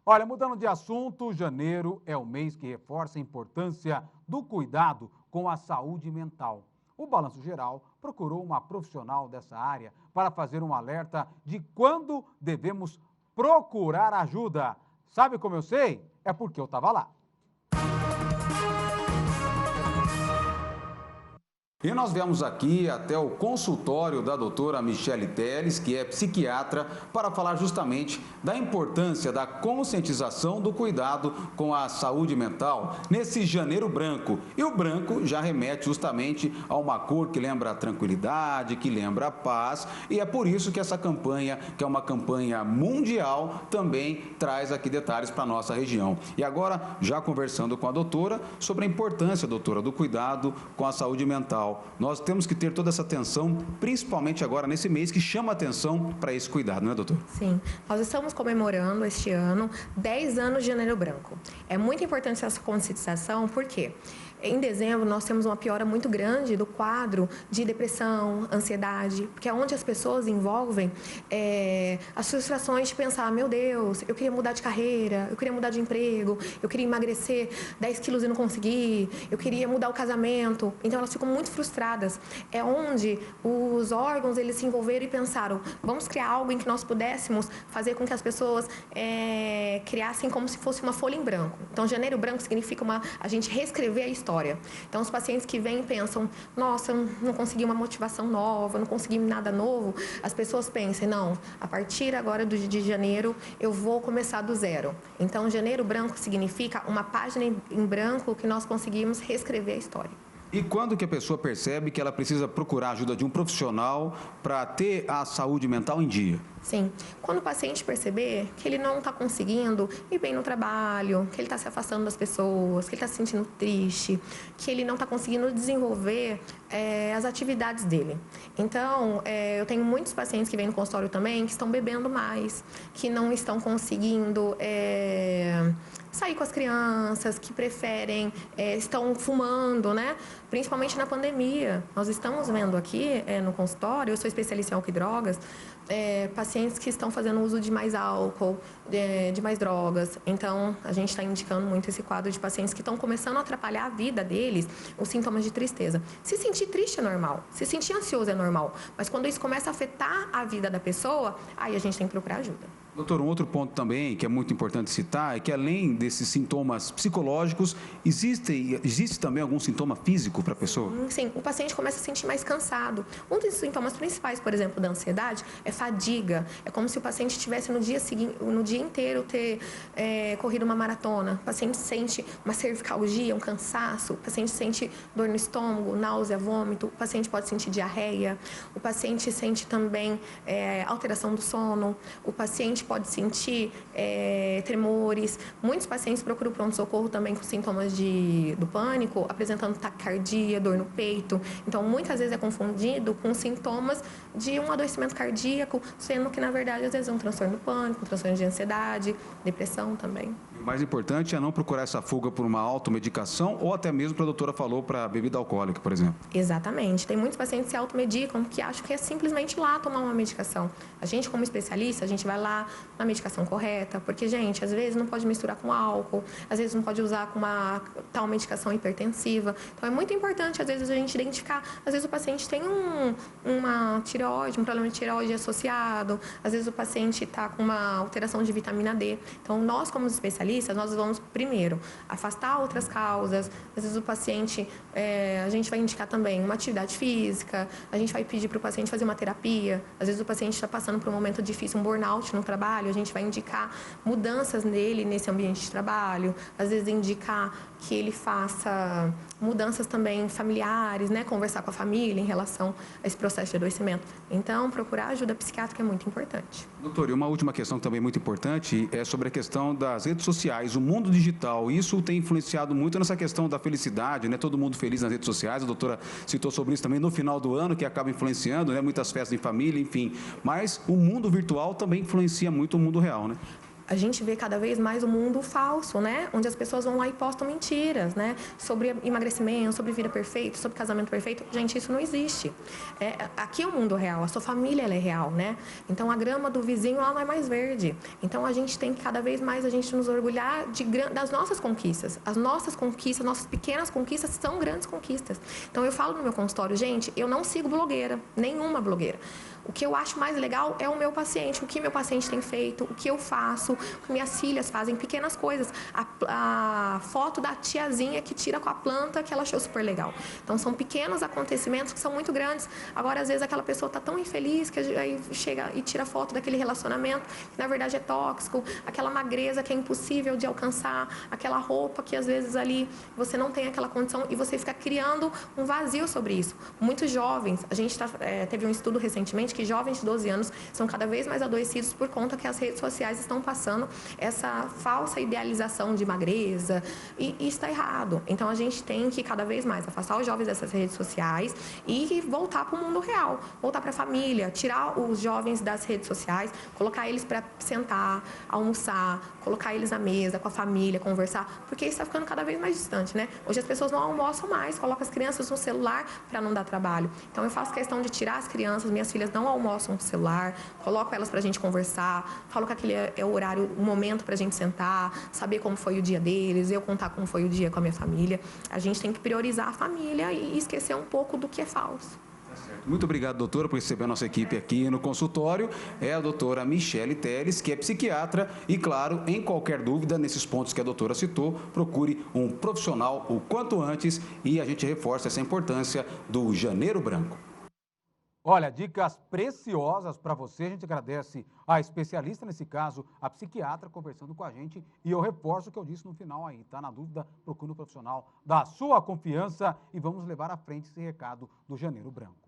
Olha, mudando de assunto, janeiro é o mês que reforça a importância do cuidado com a saúde mental. O Balanço Geral procurou uma profissional dessa área para fazer um alerta de quando devemos procurar ajuda. Sabe como eu sei? É porque eu estava lá. E nós viemos aqui até o consultório da doutora Michele Teles, que é psiquiatra, para falar justamente da importância da conscientização do cuidado com a saúde mental nesse janeiro branco. E o branco já remete justamente a uma cor que lembra a tranquilidade, que lembra a paz, e é por isso que essa campanha, que é uma campanha mundial, também traz aqui detalhes para a nossa região. E agora, já conversando com a doutora sobre a importância, doutora, do cuidado com a saúde mental. Nós temos que ter toda essa atenção, principalmente agora nesse mês que chama atenção para esse cuidado, não é, doutor? Sim, nós estamos comemorando este ano 10 anos de Janeiro Branco. É muito importante essa conscientização, porque em dezembro nós temos uma piora muito grande do quadro de depressão, ansiedade, porque é onde as pessoas envolvem as frustrações de pensar, meu Deus, eu queria mudar de carreira, eu queria mudar de emprego, eu queria emagrecer 10 quilos e não consegui, eu queria mudar o casamento. Então elas ficam muito frustradas. É onde os órgãos eles se envolveram e pensaram, vamos criar algo em que nós pudéssemos fazer com que as pessoas criassem como se fosse uma folha em branco. Então Janeiro Branco significa a gente reescrever a história. Então, os pacientes que vêm e pensam, nossa, eu não consegui uma motivação nova, não consegui nada novo, as pessoas pensam, não, a partir agora de janeiro, eu vou começar do zero. Então, Janeiro Branco significa uma página em branco que nós conseguimos reescrever a história. E quando que a pessoa percebe que ela precisa procurar a ajuda de um profissional para ter a saúde mental em dia? Sim, quando o paciente perceber que ele não está conseguindo ir bem no trabalho, que ele está se afastando das pessoas, que ele está se sentindo triste, que ele não está conseguindo desenvolver as atividades dele. Então, eu tenho muitos pacientes que vêm no consultório também que estão bebendo mais, que não estão conseguindo sair com as crianças, que preferem, estão fumando, né? Principalmente na pandemia. Nós estamos vendo aqui no consultório, eu sou especialista em álcool e drogas, pacientes que estão fazendo uso de mais álcool, de mais drogas. Então, a gente está indicando muito esse quadro de pacientes que estão começando a atrapalhar a vida deles, os sintomas de tristeza. Se sentir triste é normal, se sentir ansioso é normal, mas quando isso começa a afetar a vida da pessoa, aí a gente tem que procurar ajuda. Doutor, um outro ponto também que é muito importante citar é que além desses sintomas psicológicos, existe também algum sintoma físico para a pessoa? Sim, o paciente começa a se sentir mais cansado. Um dos sintomas principais, por exemplo, da ansiedade é fadiga. É como se o paciente estivesse no dia seguinte, no dia inteiro ter corrido uma maratona. O paciente sente uma cervicalgia, um cansaço. O paciente sente dor no estômago, náusea, vômito. O paciente pode sentir diarreia. O paciente sente também alteração do sono. O paciente pode sentir tremores. Muitos pacientes procuram pronto-socorro também com sintomas do pânico, apresentando taquicardia, dor no peito. Então, muitas vezes é confundido com sintomas de um adoecimento cardíaco, sendo que, na verdade, às vezes é um transtorno do pânico, um transtorno de ansiedade, depressão também. O mais importante é não procurar essa fuga por uma automedicação ou até mesmo, a doutora falou, para bebida alcoólica, por exemplo. Exatamente. Tem muitos pacientes que se automedicam que acham que é simplesmente lá tomar uma medicação. A gente, como especialista, a gente vai lá na medicação correta, porque, gente, às vezes não pode misturar com álcool, às vezes não pode usar com uma tal medicação hipertensiva. Então, é muito importante, às vezes, a gente identificar. Às vezes o paciente tem uma tireoide, um problema de tireoide associado, às vezes o paciente está com uma alteração de vitamina D. Então, nós, como especialistas, nós vamos, primeiro, afastar outras causas. Às vezes o paciente, a gente vai indicar também uma atividade física, a gente vai pedir para o paciente fazer uma terapia. Às vezes o paciente está passando por um momento difícil, um burnout no trabalho, a gente vai indicar mudanças nele nesse ambiente de trabalho. Às vezes indicar que ele faça mudanças também familiares, né? Conversar com a família em relação a esse processo de adoecimento. Então, procurar ajuda psiquiátrica é muito importante. Doutor, e uma última questão também muito importante é sobre a questão das redes sociais, o mundo digital. Isso tem influenciado muito nessa questão da felicidade, né? Todo mundo feliz nas redes sociais. A doutora citou sobre isso também no final do ano, que acaba influenciando, né? Muitas festas em família, enfim. Mas o mundo virtual também influencia muito o mundo real, né? A gente vê cada vez mais o mundo falso, né? Onde as pessoas vão lá e postam mentiras, né? Sobre emagrecimento, sobre vida perfeita, sobre casamento perfeito. Gente, isso não existe. Aqui é o mundo real, a sua família ela é real, né? Então a grama do vizinho ela não é mais verde. Então a gente tem que cada vez mais a gente nos orgulhar das nossas conquistas. As nossas conquistas, nossas pequenas conquistas são grandes conquistas. Então eu falo no meu consultório, gente, eu não sigo blogueira, nenhuma blogueira. O que eu acho mais legal é o meu paciente, o que meu paciente tem feito, o que eu faço, o que minhas filhas fazem, pequenas coisas. A foto da tiazinha que tira com a planta que ela achou super legal. Então, são pequenos acontecimentos que são muito grandes. Agora, às vezes, aquela pessoa está tão infeliz que aí chega e tira foto daquele relacionamento que, na verdade, é tóxico, aquela magreza que é impossível de alcançar, aquela roupa que, às vezes, ali você não tem aquela condição e você fica criando um vazio sobre isso. Muitos jovens, a gente teve um estudo recentemente que jovens de 12 anos são cada vez mais adoecidos por conta que as redes sociais estão passando essa falsa idealização de magreza e está errado. Então, a gente tem que cada vez mais afastar os jovens dessas redes sociais e voltar para o mundo real, voltar para a família, tirar os jovens das redes sociais, colocar eles para sentar, almoçar, colocar eles na mesa com a família, conversar, porque isso está ficando cada vez mais distante, né? Hoje as pessoas não almoçam mais, colocam as crianças no celular para não dar trabalho. Então, eu faço questão de tirar as crianças, minhas filhas não almoçam no celular, coloco elas para a gente conversar, falo que aquele é o horário, o momento para a gente sentar, saber como foi o dia deles, eu contar como foi o dia com a minha família. A gente tem que priorizar a família e esquecer um pouco do que é falso. Muito obrigado, doutora, por receber a nossa equipe aqui no consultório. É a doutora Michele Teles, que é psiquiatra e, claro, em qualquer dúvida nesses pontos que a doutora citou, procure um profissional o quanto antes e a gente reforça essa importância do Janeiro Branco. Olha, dicas preciosas para você. A gente agradece a especialista, nesse caso, a psiquiatra, conversando com a gente. E eu reforço o que eu disse no final aí, tá? Na dúvida, procure um profissional da sua confiança e vamos levar à frente esse recado do Janeiro Branco.